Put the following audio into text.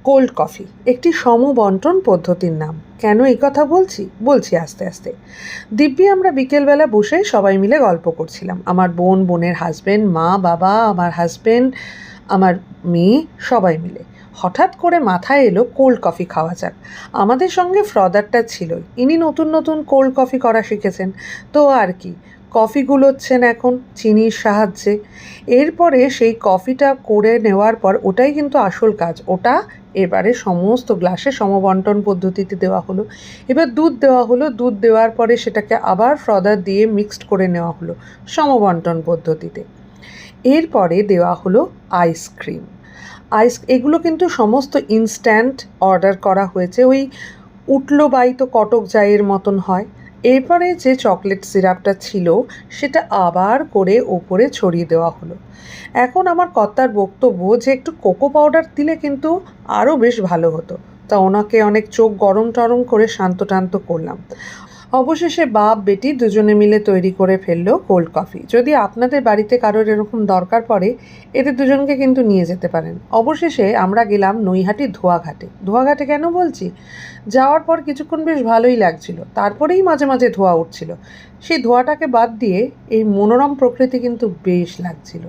Cold coffee একটি সমবন্টন পদ্ধতির নাম। কেন এই কথা বলছি আস্তে আস্তে। দিব্যি আমরা বিকেলবেলা বসে সবাই মিলে গল্প করছিলাম। আমার বোনের হাজবেন্ড, মা, বাবা, আমার হাজবেন্ড, আমার মেয়ে, সবাই মিলে। হঠাৎ করে মাথায় এলো কোল্ড কফি খাওয়া যাক। আমাদের সঙ্গে ফ্রদারটা ছিলই, ইনি নতুন নতুন কোল্ড কফি করা শিখেছেন। তো আর কি, কফি গুলোচ্ছেন এখন চিনির সাহায্যে। এরপরে সেই কফিটা করে নেওয়ার পর, ওটাই কিন্তু আসল কাজ, ওটা এবারে সমস্ত গ্লাসে সমবন্টন পদ্ধতিতে দেওয়া হলো। এবার দুধ দেওয়া হলো, দুধ দেওয়ার পরে সেটাকে আবার ফ্রদার দিয়ে মিক্সড করে নেওয়া হলো সমবন্টন পদ্ধতিতে। এরপরে দেওয়া হলো আইসক্রিম। এগুলো কিন্তু সমস্ত ইনস্ট্যান্ট অর্ডার করা হয়েছে, ওই উঠলো বাই তো কটক চায়ের মতন হয়। এরপরে যে চকলেট সিরাপটা ছিল সেটা আবার করে ওপরে ছড়িয়ে দেওয়া হলো। এখন আমার কর্তার বক্তব্য যে একটু কোকো পাউডার দিলে কিন্তু আরও বেশ ভালো হতো। তা ওনাকে অনেক চোখ গরম টরম করে শান্ত টান্ত করলাম। অবশেষে বাপ বেটি দুজনে মিলে তৈরি করে ফেললো কোল্ড কফি। যদি আপনাদের বাড়িতে কারোর এরকম দরকার পড়ে, এদের দুজনকে কিন্তু নিয়ে যেতে পারেন। অবশেষে আমরা গেলাম নৈহাটি ধোয়াঘাটে। ধোয়াঘাটে কেন বলছি, যাওয়ার পর কিছুক্ষণ বেশ ভালোই লাগছিল, তারপরেই মাঝে মাঝে ধোঁয়া উঠছিল। সেই ধোঁয়াটাকে বাদ দিয়ে এই মনোরম প্রকৃতি কিন্তু বেশ লাগছিল।